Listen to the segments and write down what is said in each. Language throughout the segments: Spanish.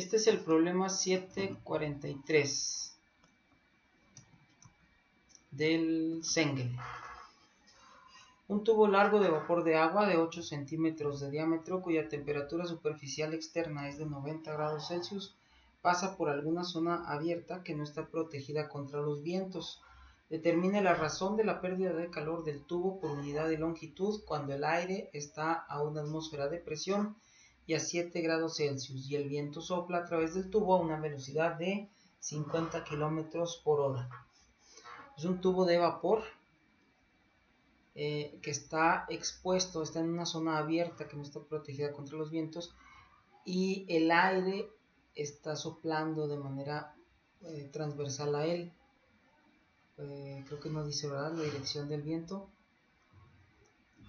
Este es el problema 743 del Sengel. Un tubo largo de vapor de agua de 8 centímetros de diámetro, cuya temperatura superficial externa es de 90 grados Celsius, pasa por alguna zona abierta que no está protegida contra los vientos. Determine la razón de la pérdida de calor del tubo por unidad de longitud cuando el aire está a una atmósfera de presión y a 7 grados Celsius y el viento sopla a través del tubo a una velocidad de 50 kilómetros por hora. Es un tubo de vapor que está expuesto, está en una zona abierta que no está protegida contra los vientos y el aire está soplando de manera transversal a él. Creo que no dice, ¿verdad?, la dirección del viento,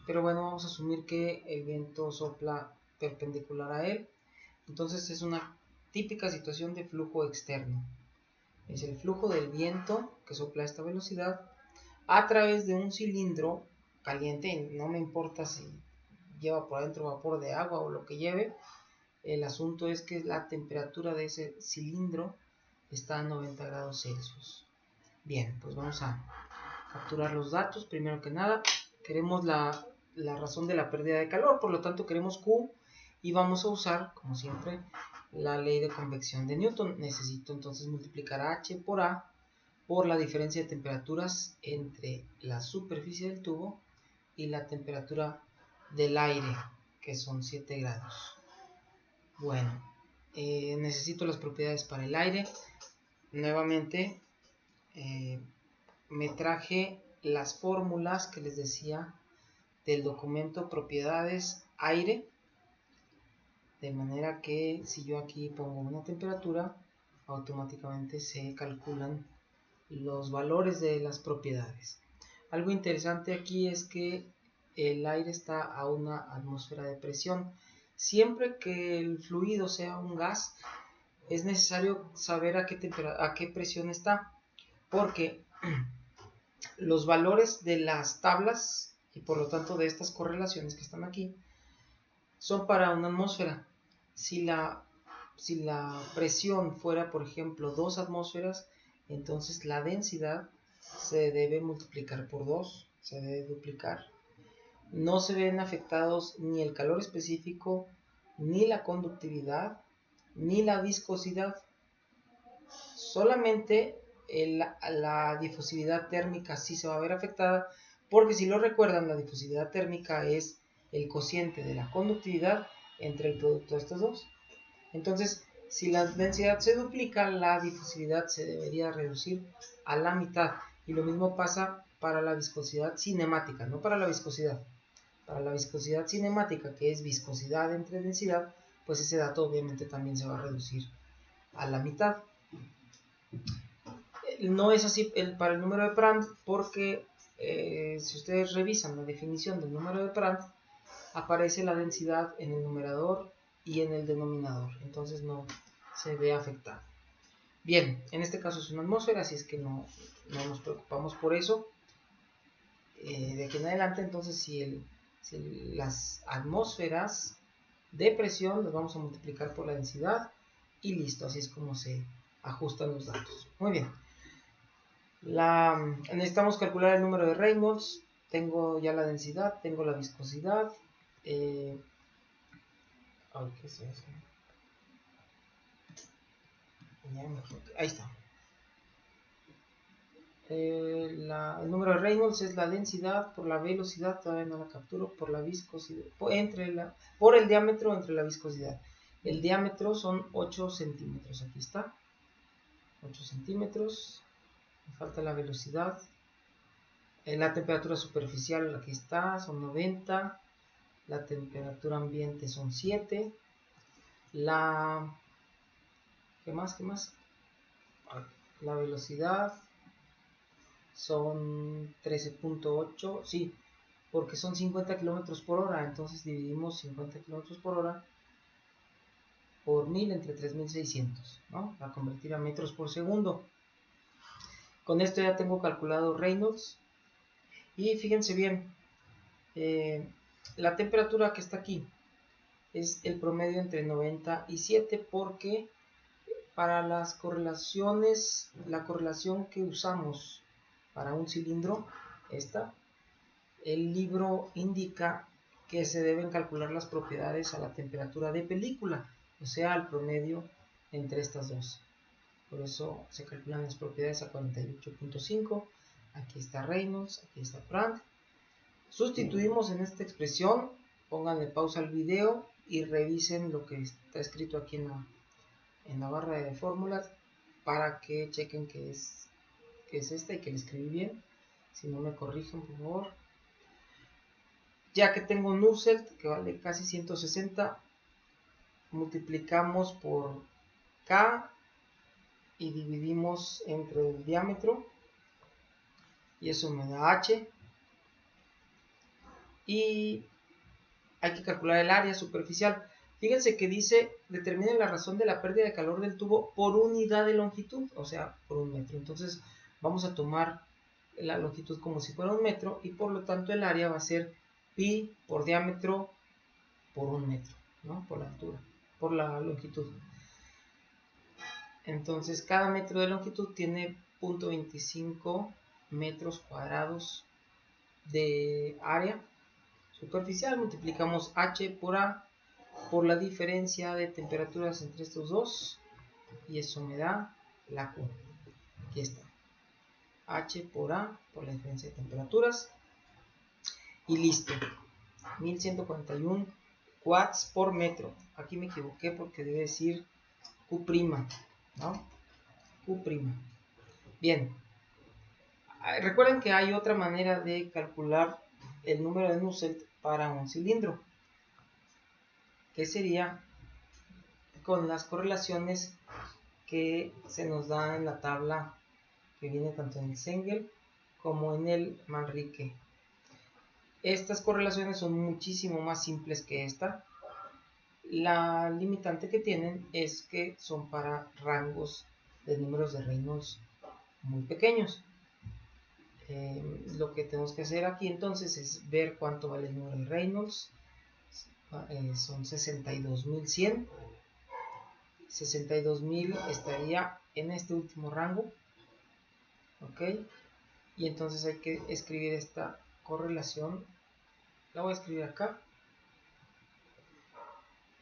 pero bueno, vamos a asumir que el viento sopla perpendicular a él. Entonces es una típica situación de flujo externo. Es el flujo del viento que sopla a esta velocidad a través de un cilindro caliente. No me importa si lleva por adentro vapor de agua o lo que lleve. El asunto es que la temperatura de ese cilindro está a 90 grados Celsius. Bien, pues vamos a capturar los datos. Primero que nada, queremos la razón de la pérdida de calor, por lo tanto queremos Q y vamos a usar, como siempre, la ley de convección de Newton. Necesito entonces multiplicar H por A por la diferencia de temperaturas entre la superficie del tubo y la temperatura del aire, que son 7 grados. Bueno, necesito las propiedades para el aire. Nuevamente, me traje las fórmulas que les decía del documento propiedades aire, de manera que si yo aquí pongo una temperatura, automáticamente se calculan los valores de las propiedades. Algo interesante aquí es que el aire está a una atmósfera de presión. Siempre que el fluido sea un gas, es necesario saber a qué presión está, porque los valores de las tablas y por lo tanto de estas correlaciones que están aquí son para una atmósfera. Si la presión fuera, por ejemplo, 2 atmósferas, entonces la densidad se debe multiplicar por 2, se debe duplicar. No se ven afectados ni el calor específico, ni la conductividad, ni la viscosidad. Solamente la difusividad térmica sí se va a ver afectada, porque si lo recuerdan, la difusividad térmica es el cociente de la conductividad entre el producto de estos dos. Entonces, si la densidad se duplica, la difusividad se debería reducir a la mitad. Y lo mismo pasa para la viscosidad cinemática, no para la viscosidad. Para la viscosidad cinemática, que es viscosidad entre densidad, pues ese dato obviamente también se va a reducir a la mitad. No es así para el número de Prandtl, porque si ustedes revisan la definición del número de Prandtl, aparece la densidad en el numerador y en el denominador, entonces no se ve afectado. Bien, en este caso es una atmósfera, así es que no nos preocupamos por eso. De aquí en adelante, entonces, si las atmósferas de presión las vamos a multiplicar por la densidad y listo, así es como se ajustan los datos. Muy bien. Necesitamos calcular el número de Reynolds. Tengo ya la densidad, tengo la viscosidad. ¿Qué es eso? Ahí está. El número de Reynolds es la densidad por la velocidad, todavía no la capturo, por la viscosidad, por el diámetro entre la viscosidad. El diámetro son 8 centímetros, aquí está. 8 centímetros. Me falta la velocidad. La temperatura superficial, aquí está, son 90. La temperatura ambiente son 7. ¿Qué más? La velocidad son 13.8, sí, porque son 50 kilómetros por hora, entonces dividimos 50 kilómetros por hora por 1000 entre 3600, ¿no? Para convertir a metros por segundo. Con esto ya tengo calculado Reynolds. Y fíjense bien, la temperatura que está aquí es el promedio entre 90 y 7, porque para las correlaciones, la correlación que usamos para un cilindro, el libro indica que se deben calcular las propiedades a la temperatura de película, o sea, al promedio entre estas dos. Por eso se calculan las propiedades a 48.5. Aquí está Reynolds, aquí está Prandtl. Sustituimos en esta expresión, pónganle pausa al video y revisen lo que está escrito aquí en la barra de fórmulas para que chequen que es esta y que le escribí bien. Si no me corrigen, por favor. Ya que tengo Nusselt, que vale casi 160, multiplicamos por K y dividimos entre el diámetro, y eso me da H. Y hay que calcular el área superficial. Fíjense que dice, determinen la razón de la pérdida de calor del tubo por unidad de longitud, o sea, por un metro. Entonces vamos a tomar la longitud como si fuera un metro, y por lo tanto el área va a ser pi por diámetro por un metro, ¿no? Por la altura, por la longitud. Entonces cada metro de longitud tiene 0.25 metros cuadrados de área superficial. Multiplicamos H por A por la diferencia de temperaturas entre estos dos, y eso me da la Q. Aquí está, H por A por la diferencia de temperaturas, y listo. 1141 watts por metro. Aquí me equivoqué porque debe decir Q', ¿no? Q'. Bien. Recuerden que hay otra manera de calcular el número de Nusselt para un cilindro, que sería con las correlaciones que se nos da en la tabla que viene tanto en el Sengel como en el Manrique. Estas correlaciones son muchísimo más simples que esta. La limitante que tienen es que son para rangos de números de Reynolds muy pequeños. Lo que tenemos que hacer aquí entonces es ver cuánto vale el número de Reynolds. Son 62.100. 62.000 estaría en este último rango, ok, y entonces hay que escribir esta correlación. La voy a escribir acá,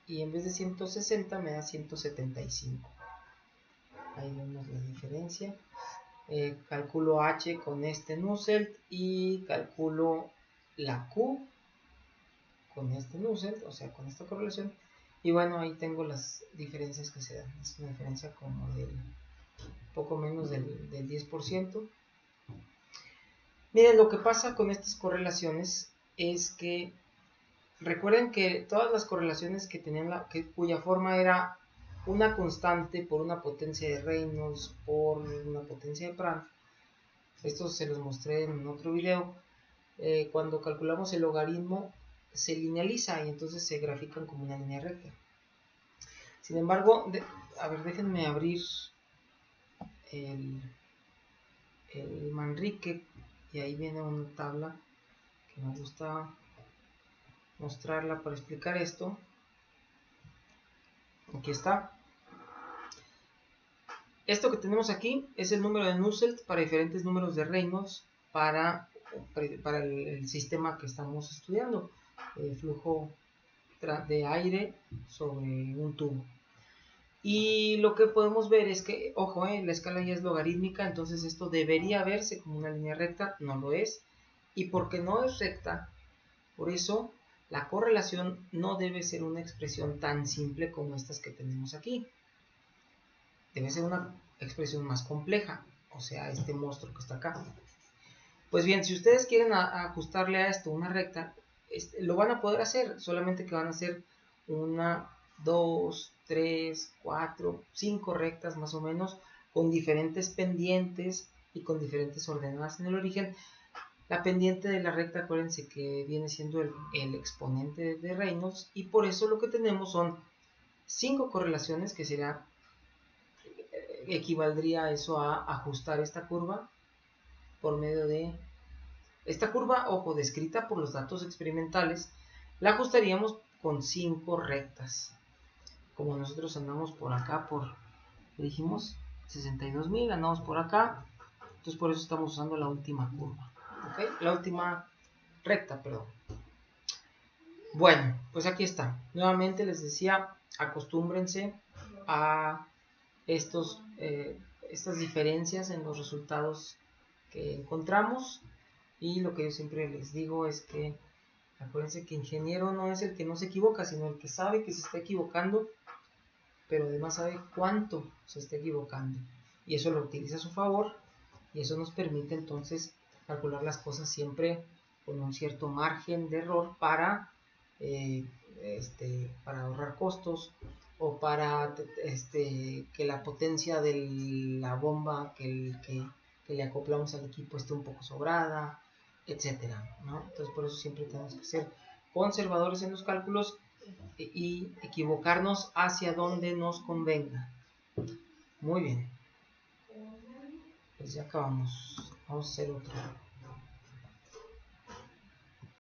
y en vez de 160 me da 175. Ahí vemos la diferencia. Calculo H con este Nusselt y calculo la Q con este Nusselt, o sea, con esta correlación. Y bueno, ahí tengo las diferencias que se dan. Es una diferencia como del poco menos del 10%. Miren, lo que pasa con estas correlaciones es que recuerden que todas las correlaciones que tenían cuya forma era una constante por una potencia de Reynolds por una potencia de Prandtl, esto se los mostré en otro video. Cuando calculamos el logaritmo se linealiza y entonces se grafican como una línea recta. Sin embargo, a ver, déjenme abrir el Manrique, y ahí viene una tabla que me gusta mostrarla para explicar esto. Aquí está. Esto que tenemos aquí es el número de Nusselt para diferentes números de Reynolds para el sistema que estamos estudiando, el flujo de aire sobre un tubo. Y lo que podemos ver es que, ojo, la escala ya es logarítmica, entonces esto debería verse como una línea recta, no lo es. Y porque no es recta, por eso la correlación no debe ser una expresión tan simple como estas que tenemos aquí. Debe ser una expresión más compleja, o sea, este monstruo que está acá. Pues bien, si ustedes quieren ajustarle a esto una recta, lo van a poder hacer, solamente que van a hacer 1, 2, 3, 4, 5 rectas más o menos, con diferentes pendientes y con diferentes ordenadas en el origen. La pendiente de la recta, acuérdense que viene siendo el exponente de Reynolds, y por eso lo que tenemos son 5 correlaciones, que equivaldría a eso, a ajustar esta curva por medio de esta curva, ojo, descrita por los datos experimentales. La ajustaríamos con 5 rectas. Como nosotros andamos por acá, por que dijimos 62.000, andamos por acá, entonces por eso estamos usando la última curva, ¿ok? La última recta, perdón. Bueno, pues aquí está. Nuevamente les decía, acostúmbrense a estas diferencias en los resultados que encontramos, y lo que yo siempre les digo es que acuérdense que ingeniero no es el que no se equivoca, sino el que sabe que se está equivocando, pero además sabe cuánto se está equivocando, y eso lo utiliza a su favor, y eso nos permite entonces calcular las cosas siempre con un cierto margen de error para ahorrar costos, o para que la potencia de la bomba que le acoplamos al equipo esté un poco sobrada, etcétera, ¿no? Entonces por eso siempre tenemos que ser conservadores en los cálculos y equivocarnos hacia donde nos convenga. Muy bien, pues ya acabamos. Vamos a hacer otro.